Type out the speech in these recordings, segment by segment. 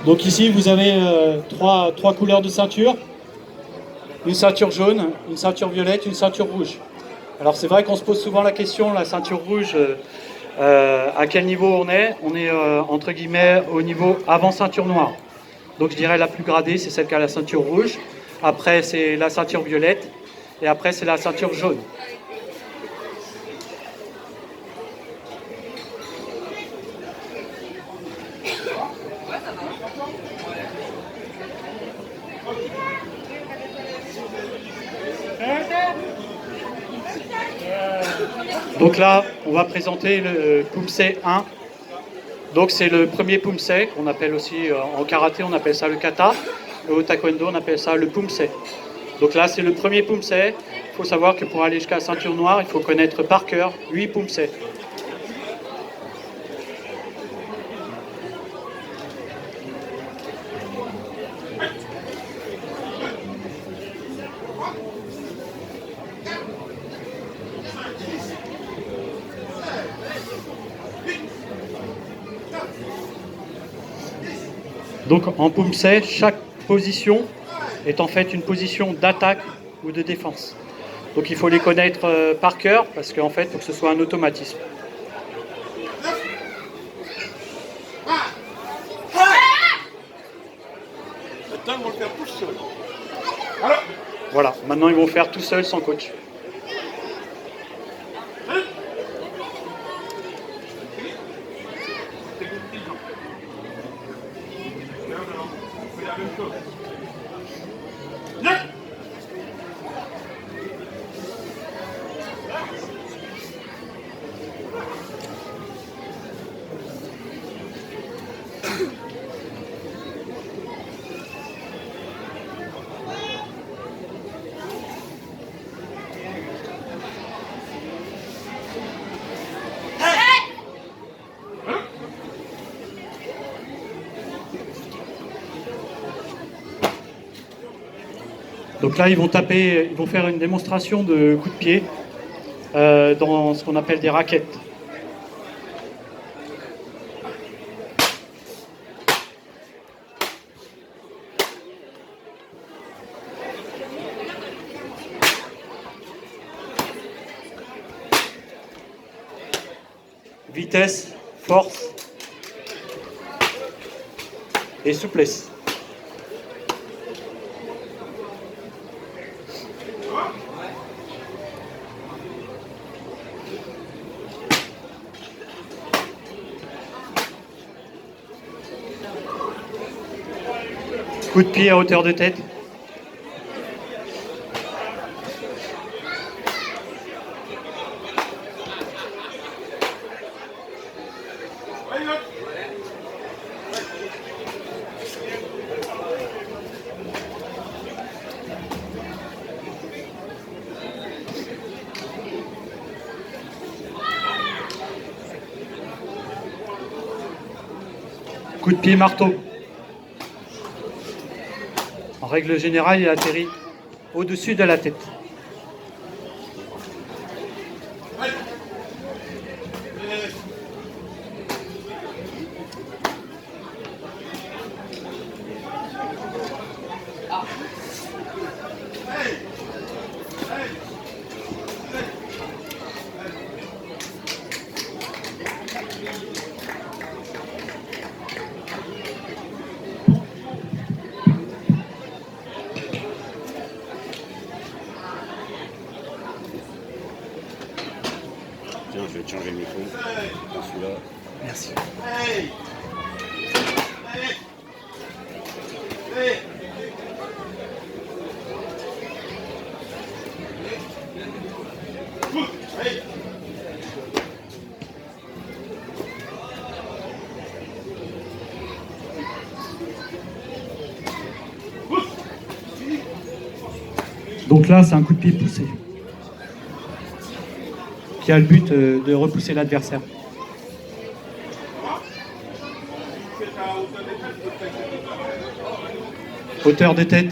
Donc ici, vous avez trois couleurs de ceinture. Une ceinture jaune, une ceinture violette, une ceinture rouge. Alors c'est vrai qu'on se pose souvent la question, la ceinture rouge, à quel niveau on est? On est entre guillemets au niveau avant ceinture noire. Donc je dirais la plus gradée, c'est celle qui a la ceinture rouge. Après c'est la ceinture violette. Et après c'est la ceinture jaune. Donc là, on va présenter le Pumse 1. Donc c'est le premier Pumse, qu'on appelle aussi en karaté, on appelle ça le kata. Et au taekwondo, on appelle ça le Pumse. Donc là, c'est le premier Pumse. Il faut savoir que pour aller jusqu'à la ceinture noire, il faut connaître par cœur 8 Pumse. Donc en Pumse, chaque position est en fait une position d'attaque ou de défense. Donc il faut les connaître par cœur parce qu'en fait, il faut que ce soit un automatisme. Maintenant, ils vont le faire tout seul. Voilà, maintenant ils vont faire tout seuls sans coach. Donc là, ils vont taper, ils vont faire une démonstration de coups de pied dans ce qu'on appelle des raquettes. Vitesse, force et souplesse. Coup de pied à hauteur de tête. Coup de pied marteau. En règle générale, il atterrit au-dessus de la tête. Tiens, je vais te changer le micro. Celui-là. Merci. Donc là, c'est un coup de pied poussé qui a le but de repousser l'adversaire. Hauteur de tête.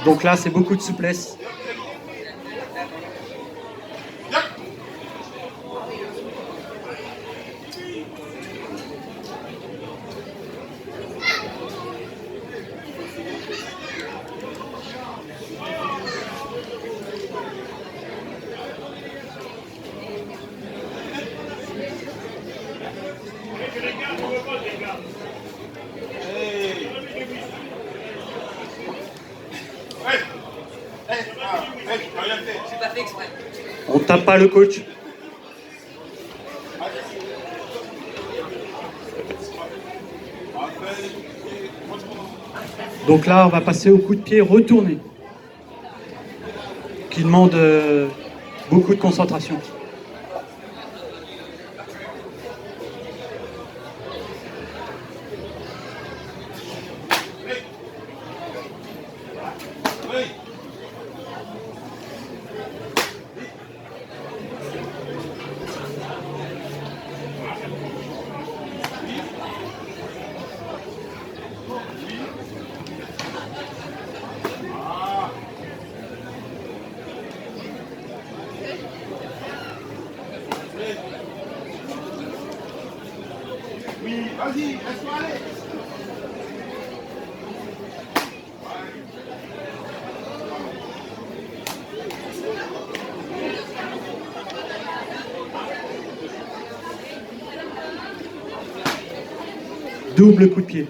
Donc là, c'est beaucoup de souplesse. On tape pas le coach. Donc là, on va passer au coup de pied retourné, qui demande beaucoup de concentration. Vas-y, laisse-moi aller. Double coup de pied.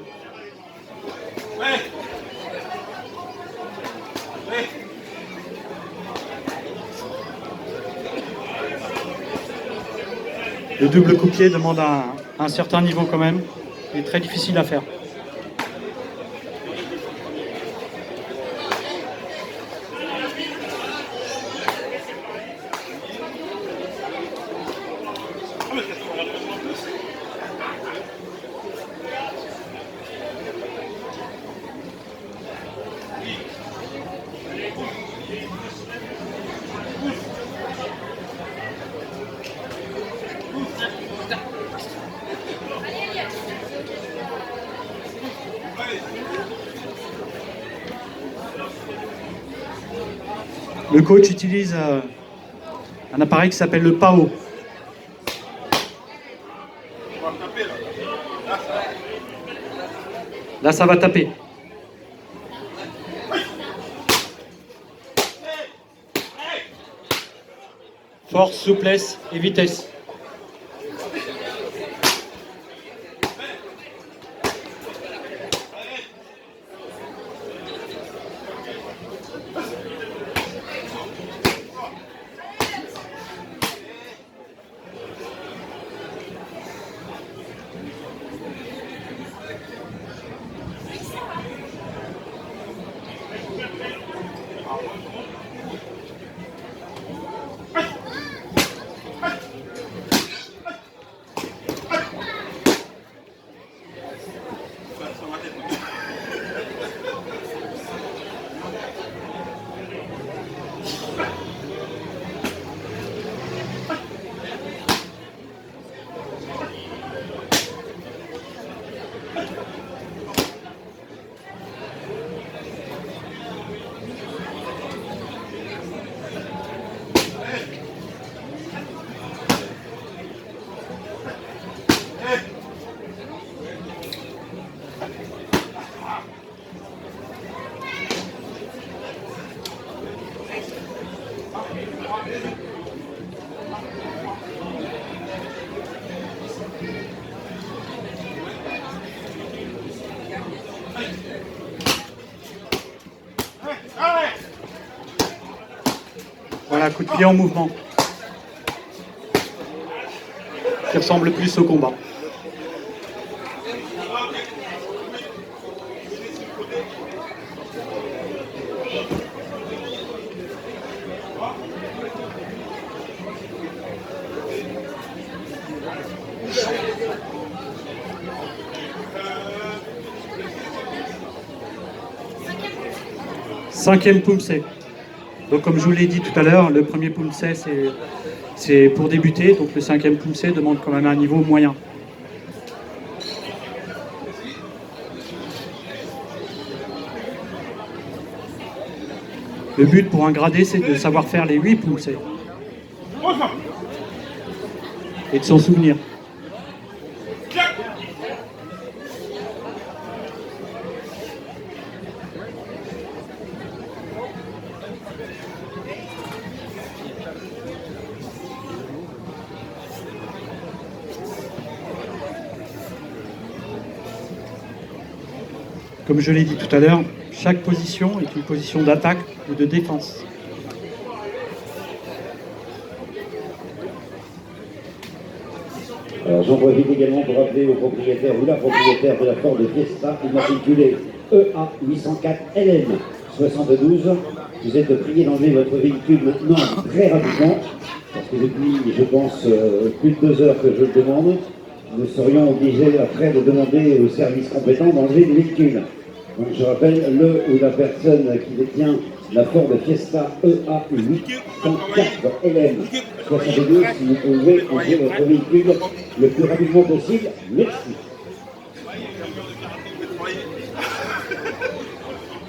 Le double coup de pied demande un certain niveau quand même. Il est très difficile à faire. Le coach utilise un appareil qui s'appelle le PAO. Là, ça va taper. Force, souplesse et vitesse. Voilà, coup de pied en mouvement, qui ressemble plus au combat. Cinquième Poomsae. Donc comme je vous l'ai dit tout à l'heure, le premier Poomsae c'est pour débuter, donc le cinquième Poomsae demande quand même un niveau moyen. Le but pour un gradé, c'est de savoir faire les 8 Poomsae et de s'en souvenir. Comme je l'ai dit tout à l'heure, chaque position est une position d'attaque ou de défense. Alors j'en profite également pour rappeler au propriétaire ou la propriétaire de la Ford Fiesta immatriculée EA 804 LM 72. Vous êtes prié d'enlever votre véhicule maintenant très rapidement, parce que depuis, je pense, plus de 2 heures que je le demande, nous serions obligés après de demander au service compétent d'enlever le véhicule. Donc je rappelle, le ou la personne qui détient la Ford Fiesta EA 804 LM 62, si vous pouvez enlever votre véhicule le plus rapidement possible. Merci.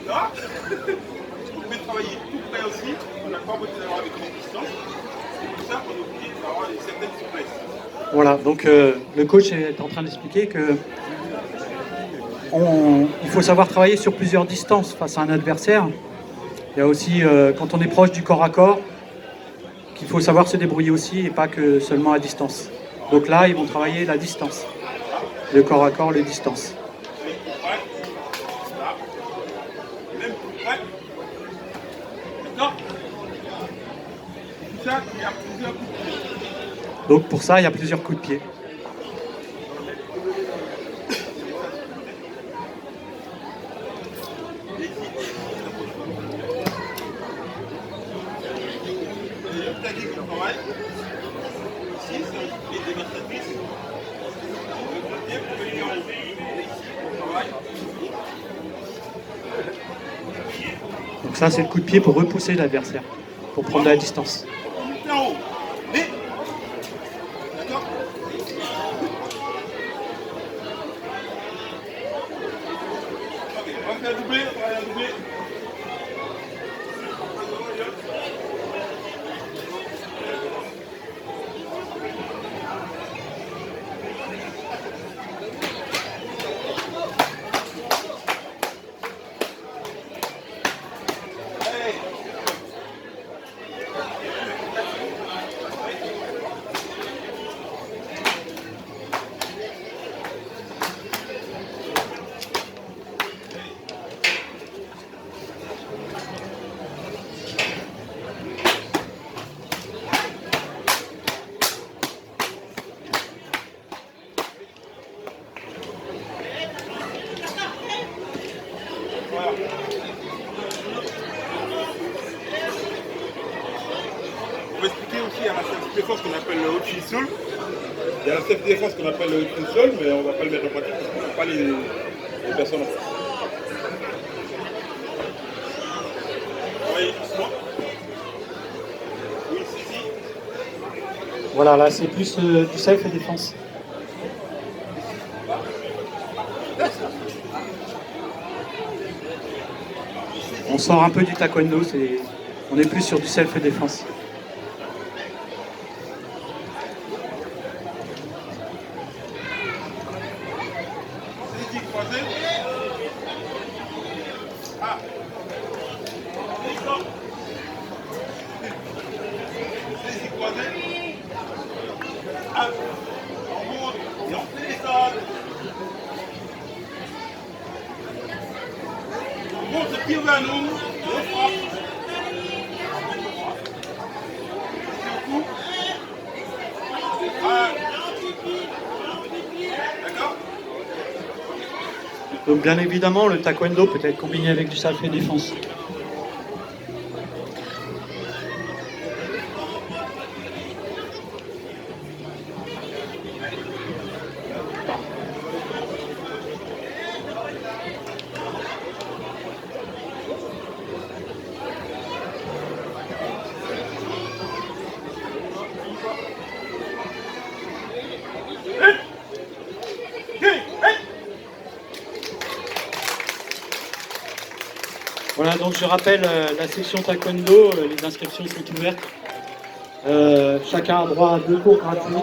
Là, vous pouvez travailler tout près aussi. On n'a pas besoin d'avoir avec une distance. C'est pour ça qu'on est obligé d'avoir une certaine souplesse. Voilà, donc le coach est en train d'expliquer que il faut savoir travailler sur plusieurs distances face à un adversaire. Il y a aussi, quand on est proche du corps à corps, qu'il faut savoir se débrouiller aussi et pas que seulement à distance. Donc là, ils vont travailler la distance. Le corps à corps, les distances. Même plus près. D'accord. Tout ça, il y a plusieurs coups de pied. Donc pour ça, il y a plusieurs coups de pied. Le tagué qui travaille. Ici, c'est les démonstratrices. Le coup de pied pour venir en haut. Et ici, on travaille. Donc ça, c'est le coup de pied pour repousser l'adversaire, pour prendre la distance. En haut. Mais. D'accord. Ok, on va faire un doublé, on va faire un doublé. Voilà. On va expliquer aussi à la self-défense qu'on appelle le haut sol. Il y a la self-défense qu'on appelle le haut sol, mais on ne va pas le mettre en pratique parce qu'on n'a pas les personnes en face. Travaillez doucement. Oui, si. Voilà, là, c'est plus du self et défense. On sort un peu du taekwondo, on est plus sur du self et défense. Saisie croisée. Ah. Saisie croisée. Ah. On monte et on fait les salles. On monte le pied vers nous. Et on frappe. C'est le coup. Ah. D'accord. Donc bien évidemment, le taekwondo peut être combiné avec du self et défense. Voilà, donc je rappelle la section taekwondo, les inscriptions sont ouvertes. Chacun a droit à 2 cours gratuits.